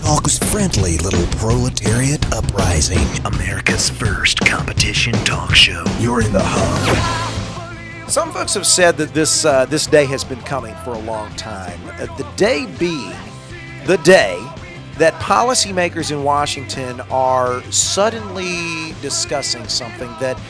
Talk's friendly little proletariat uprising. America's first competition talk show. You're in the hub. Some folks have said that this day has been coming for a long time. The day being the day that policymakers in Washington are suddenly discussing something that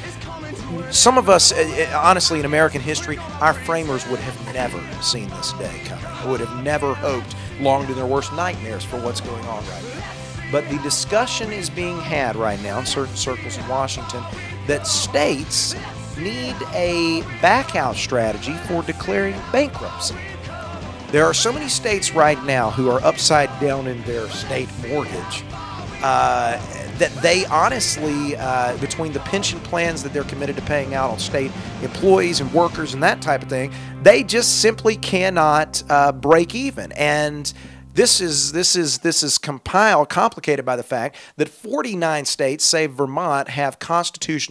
some of us, honestly, in American history, our framers would have never seen this day coming. Would have never hoped, longed in their worst nightmares for what's going on right now. But the discussion is being had right now in certain circles in Washington that states need a back-out strategy for declaring bankruptcy. There are so many states right now who are upside down in their state mortgage that they honestly, between the pension plans that they're committed to paying out on state employees and workers and that type of thing, they just simply cannot break even. And this is complicated by the fact that 49 states, save Vermont, have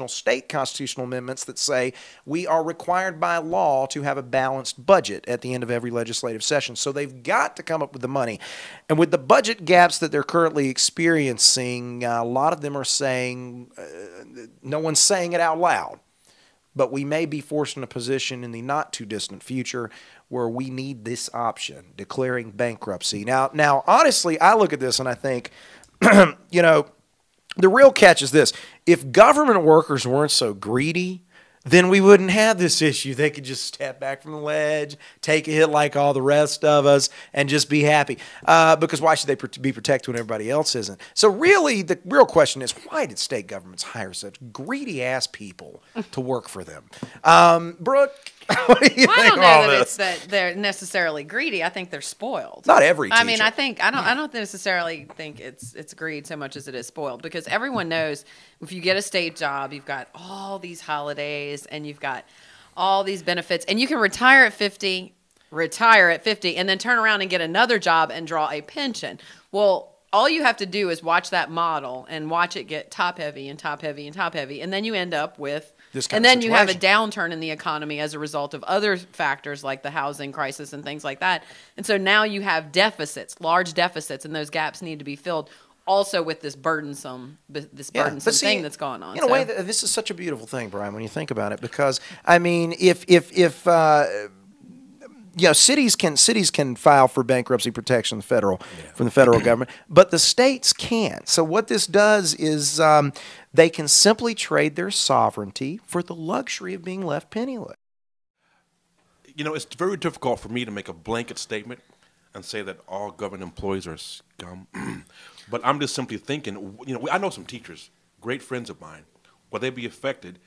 state constitutional amendments that say we are required by law to have a balanced budget at the end of every legislative session. So they've got to come up with the money. And with the budget gaps that they're currently experiencing, a lot of them are saying, no one's saying it out loud, but we may be forced in a position in the not too distant future where we need this option, declaring bankruptcy. Now, honestly, I look at this and I think, the real catch is this. If government workers weren't so greedy, then we wouldn't have this issue. They could just step back from the ledge, take a hit like all the rest of us, and just be happy. Because why should they be protected when everybody else isn't? So really, the real question is, why did state governments hire such greedy-ass people to work for them? Brooke, what do you think I don't of know all that this? it's that they're necessarily greedy. I think they're spoiled. Not every teacher. I mean, I don't necessarily think it's greed so much as it is spoiled, because everyone knows if you get a state job, you've got all these holidays and you've got all these benefits, and you can retire at 50, and then turn around and get another job and draw a pension. Well, all you have to do is watch that model and watch it get top heavy and top heavy and top heavy, and then you end up with and then you have a downturn in the economy as a result of other factors like the housing crisis and things like that. And so now you have deficits, large deficits, and those gaps need to be filled also with this burdensome thing that's going on. In a way, this is such a beautiful thing, Brian, when you think about it, because, I mean, if cities can file for bankruptcy protection from the federal government, but the states can't. So what this does is they can simply trade their sovereignty for the luxury of being left penniless. It's very difficult for me to make a blanket statement and say that all government employees are scum. But I'm just simply thinking, I know some teachers, great friends of mine. Will they be affected?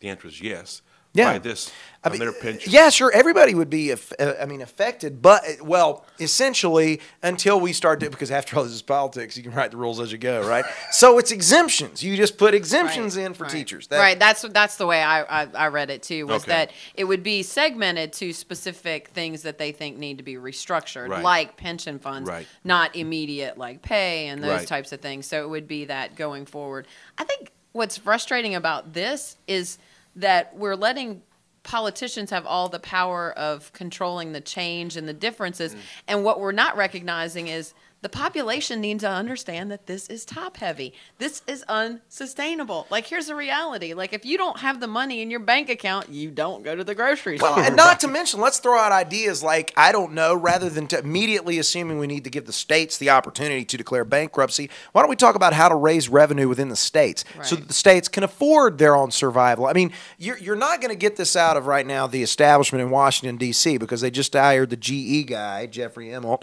The answer is yes. By this, their pension. Yeah, sure. Everybody would be, affected, but, essentially, until we start to, because after all, this is politics, you can write the rules as you go, right? So it's exemptions. You just put exemptions in for teachers. That's the way I read it, too, was that it would be segmented to specific things that they think need to be restructured, like pension funds, not immediate, like pay and those types of things. So it would be that going forward. I think what's frustrating about this is that we're letting politicians have all the power of controlling the change and the differences. And what we're not recognizing is the population needs to understand that this is top heavy. This is unsustainable. Like, here's the reality. Like, if you don't have the money in your bank account, you don't go to the grocery store. Well, and not to mention, let's throw out ideas like, I don't know, rather than to immediately assuming we need to give the states the opportunity to declare bankruptcy, why don't we talk about how to raise revenue within the states so that the states can afford their own survival? I mean, you're not going to get this out of right now the establishment in Washington, D.C., because they just hired the GE guy, Jeffrey Immelt,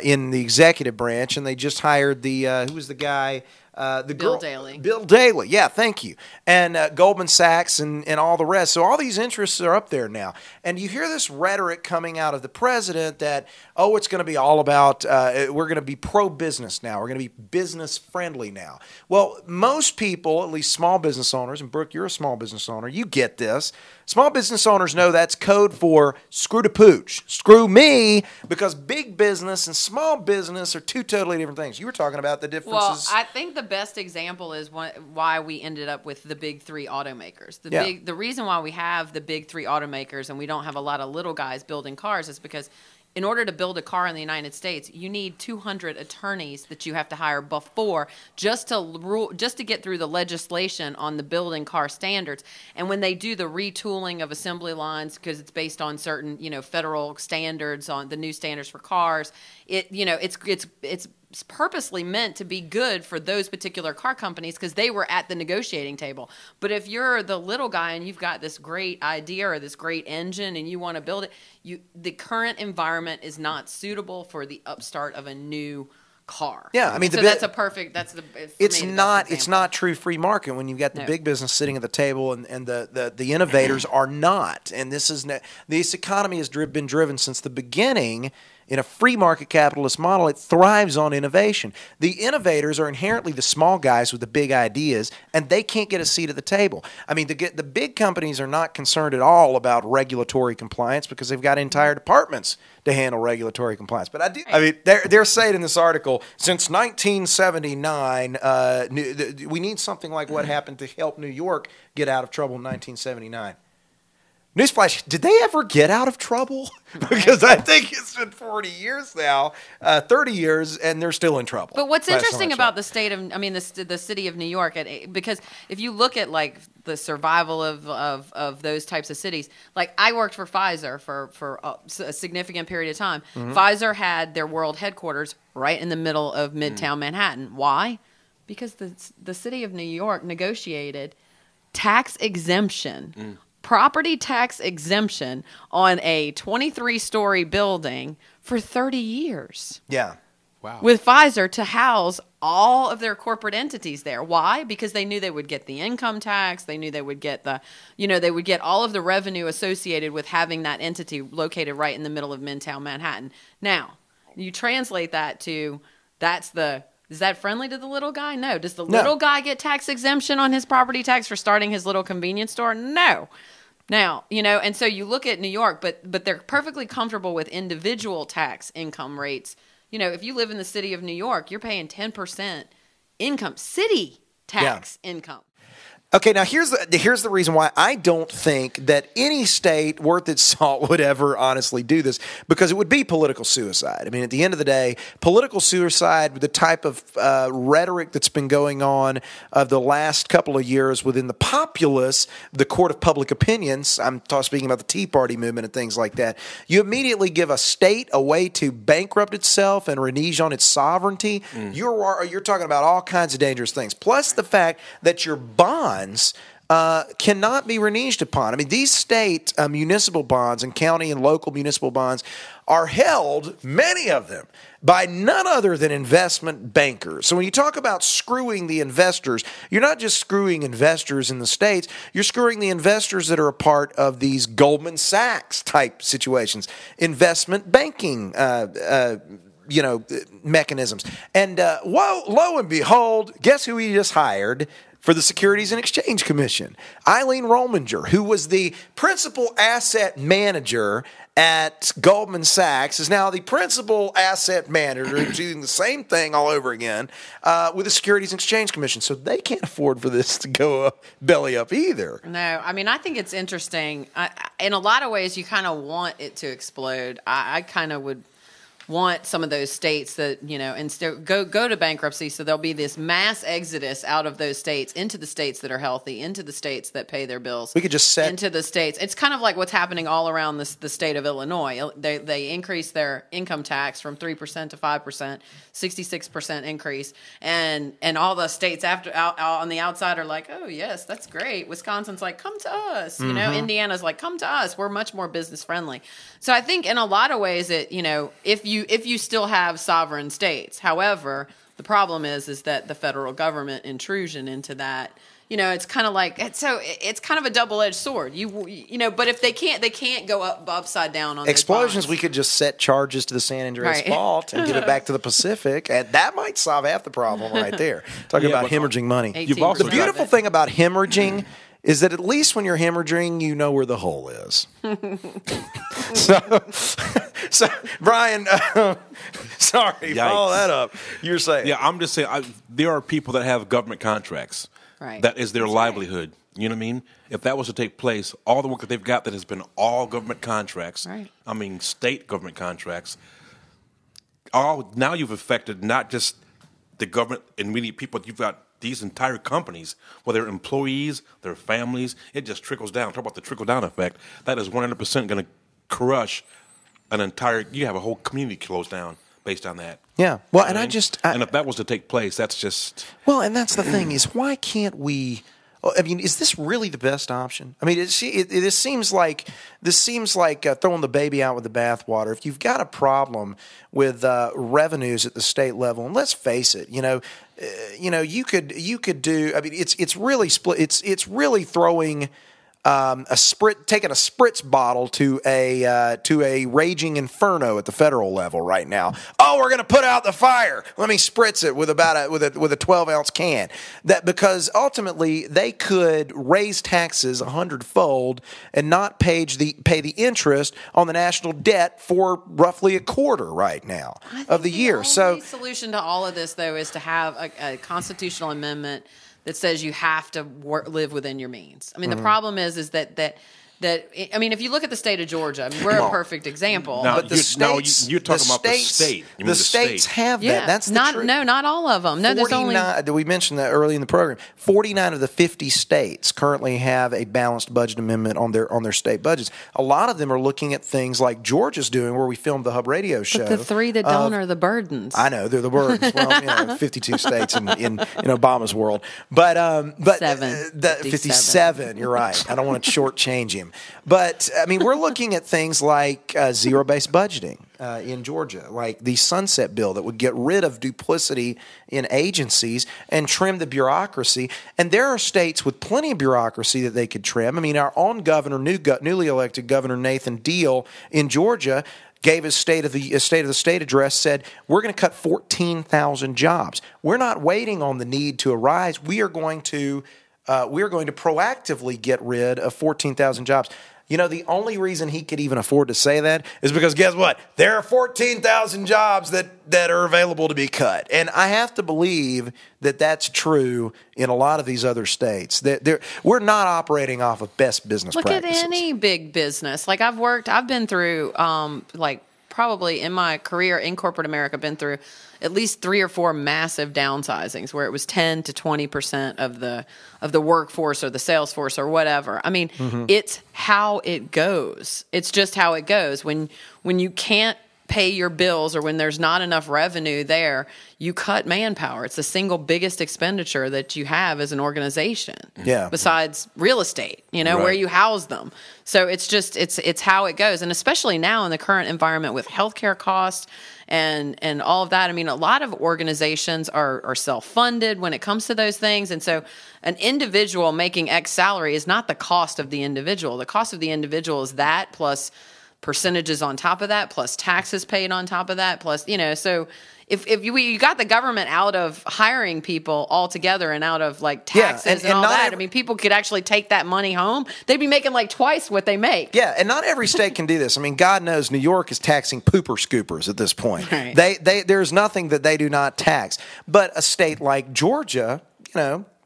in the executive branch, and they just hired the who was the guy? Bill Daley. Bill Daley, yeah, thank you. And Goldman Sachs and all the rest. So all these interests are up there now. And you hear this rhetoric coming out of the president that, it's going to be all about, we're going to be pro-business now. We're going to be business-friendly now. Well, most people, at least small business owners, and Brooke, you're a small business owner, you get this. Small business owners know that's code for screw the pooch. Screw me, because big business and small business are two totally different things. You were talking about the differences. Well, I think the best example is why we ended up with the big three automakers. The reason why we have the big three automakers and we don't have a lot of little guys building cars is because in order to build a car in the United States, you need 200 attorneys that you have to hire before just to get through the legislation on the building car standards. And when they do the retooling of assembly lines, because it's based on certain, federal standards, on the new standards for cars, it's purposely meant to be good for those particular car companies because they were at the negotiating table. But if you're the little guy and you've got this great idea or this great engine and you want to build it, the current environment is not suitable for the upstart of a new car. Yeah, I mean, that's a perfect. That's the. It's not true free market when you've got the big business sitting at the table and the innovators are not. And this economy has been driven since the beginning. In a free market capitalist model, it thrives on innovation. The innovators are inherently the small guys with the big ideas, and they can't get a seat at the table. I mean, the big companies are not concerned at all about regulatory compliance because they've got entire departments to handle regulatory compliance. But they're saying in this article, since 1979, we need something like what happened to help New York get out of trouble in 1979. Newsflash, did they ever get out of trouble? Because I think it's been 40 years now, 30 years, and they're still in trouble. But what's interesting about the city of New York, because if you look at like the survival of those types of cities, like I worked for Pfizer for a significant period of time. Mm-hmm. Pfizer had their world headquarters right in the middle of Midtown Manhattan. Why? Because the city of New York negotiated tax exemption. Property tax exemption on a 23-story building for 30 years. Yeah. Wow. With Pfizer to house all of their corporate entities there. Why? Because they knew they would get the income tax. They knew they would get they would get all of the revenue associated with having that entity located right in the middle of Midtown Manhattan. Now, you translate that to is that friendly to the little guy? No. Does the little guy get tax exemption on his property tax for starting his little convenience store? No. Now, and so you look at New York, but they're perfectly comfortable with individual tax income rates. If you live in the city of New York, you're paying 10% city tax income. Okay, now here's the reason why I don't think that any state worth its salt would ever honestly do this, because it would be political suicide. I mean, at the end of the day, political suicide, the type of rhetoric that's been going on of the last couple of years within the populace, the court of public opinions, I'm speaking about the Tea Party movement and things like that, you immediately give a state a way to bankrupt itself and renege on its sovereignty. You're talking about all kinds of dangerous things. Plus the fact that your bonds cannot be reneged upon. I mean, these state municipal bonds and county and local municipal bonds are held, many of them, by none other than investment bankers. So when you talk about screwing the investors, you're not just screwing investors in the states, you're screwing the investors that are a part of these Goldman Sachs type situations, investment banking mechanisms. And lo and behold, guess who he just hired for the Securities and Exchange Commission? Eileen Rominger, who was the principal asset manager at Goldman Sachs, is now the principal asset manager, doing the same thing all over again with the Securities and Exchange Commission. So they can't afford for this to go belly up either. No, I mean, I think it's interesting. In a lot of ways, you kind of want it to explode. I kind of would want some of those states that, instead go to bankruptcy, so there'll be this mass exodus out of those states into the states that are healthy, into the states that pay their bills. We could just set into the states. It's kind of like what's happening all around the state of Illinois. They increase their income tax from 3% to 5%, 66% increase, and all the states out on the outside are like, oh yes, that's great. Wisconsin's like, come to us. Indiana's like, come to us. We're much more business friendly. So I think in a lot of ways that if you still have sovereign states. However, the problem is that the federal government intrusion into that, it's kind of like it's kind of a double-edged sword. But if they can't go upside down on explosions. We could just set charges to the San Andreas Fault and give it back to the Pacific, and that might solve half the problem right there. Talking about hemorrhaging money. The beautiful thing about hemorrhaging is that at least when you're hemorrhaging, you know where the hole is. So Brian, sorry, Yikes. Follow that up. You're saying. Yeah, I'm just saying there are people that have government contracts. Right. That is their livelihood. You know what I mean? If that was to take place, all the work that they've got that has been all government contracts, right. I mean state government contracts, now you've affected not just the government immediate people, you've got these entire companies, whether they're employees, their families, it just trickles down. Talk about the trickle-down effect. That is 100% going to crush you have a whole community closed down based on that. Yeah. Well, You know and what I mean? And if that was to take place, that's just... Well, and that's the thing is, why can't we... I mean, is this really the best option? I mean, it seems like throwing the baby out with the bathwater. If you've got a problem with revenues at the state level, and let's face it, you could do. I mean, it's really split. It's really throwing taking a spritz bottle to a raging inferno at the federal level right now. Oh, we're going to put out the fire. Let me spritz it with a 12-ounce can. That because ultimately they could raise taxes 100-fold and not pay the interest on the national debt for roughly a quarter right now of the year. The only solution to all of this, though, is to have a constitutional amendment that says you have to live within your means. I mean, the problem is that I mean, if you look at the state of Georgia, I mean, we're a perfect example. Now, but you're talking about the state. You mean the states have that. Yeah, That's the truth. No, not all of them. No, there's only... We mentioned that early in the program. 49 of the 50 states currently have a balanced budget amendment on their state budgets. A lot of them are looking at things like Georgia's doing, where we filmed the Hub Radio show. But the three that don't are the burdens. I know, they're the burdens. Well, 52 states in Obama's world. But 57, you're right. I don't want to shortchange him. But I mean, we're looking at things like zero-based budgeting in Georgia, like the Sunset Bill that would get rid of duplicity in agencies and trim the bureaucracy. And there are states with plenty of bureaucracy that they could trim. I mean, our own governor, newly elected Governor Nathan Deal in Georgia, gave his state of the state address, said, we're going to cut 14,000 jobs. We're not waiting on the need to arise. We are going to proactively get rid of 14,000 jobs. The only reason he could even afford to say that is because guess what? There are 14,000 jobs that are available to be cut. And I have to believe that that's true in a lot of these other states. We're not operating off of best business practices. Look at any big business. Like I've been through, probably in my career in corporate America, been through at least 3 or 4 massive downsizings where it was 10 to 20% of the workforce or the sales force or whatever. I mean, It's how it goes. It's just how it goes. When you can't pay your bills or when there's not enough revenue there, you cut manpower. It's the single biggest expenditure that you have as an organization. Yeah. Besides real estate, where you house them. So it's how it goes. And especially now in the current environment with healthcare costs and all of that. I mean, a lot of organizations are self-funded when it comes to those things. And so an individual making X salary is not the cost of the individual. The cost of the individual is that plus percentages on top of that, plus taxes paid on top of that, plus, so if you got the government out of hiring people altogether and out of like taxes and all that, I mean, people could actually take that money home. They'd be making like twice what they make. Yeah, and not every state can do this. I mean, God knows New York is taxing pooper scoopers at this point. Right. There's nothing that they do not tax. But a state like Georgia,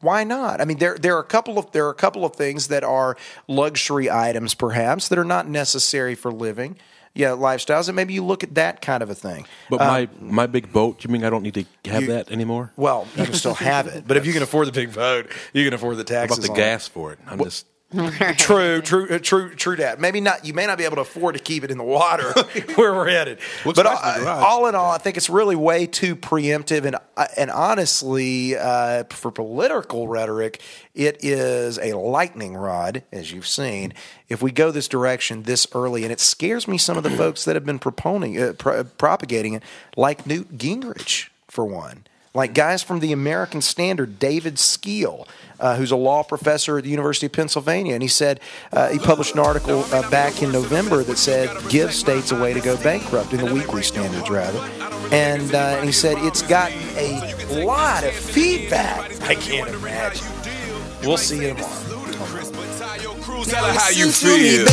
why not? I mean, there are a couple of things that are luxury items, perhaps, that are not necessary for living. Lifestyles, and maybe you look at that kind of a thing. But my big boat, you mean I don't need to have that anymore? Well, you can still have it, but if you can afford the big boat, you can afford the taxes. What about the gas for it? True that. Maybe not. You may not be able to afford to keep it in the water where we're headed. But all in all, I think it's really way too preemptive, and honestly, for political rhetoric, it is a lightning rod, as you've seen. If we go this direction this early, and it scares me, some of the folks that have been propagating it, like Newt Gingrich, for one. Like guys from the American Standard, David Skeel, who's a law professor at the University of Pennsylvania. And he said, he published an article back in November that said, give states a way to go bankrupt, in the Weekly Standards, rather. And he said, it's gotten a lot of feedback. I can't imagine. We'll see you tomorrow. Tell her how you feel.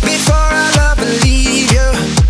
Before I love and leave you.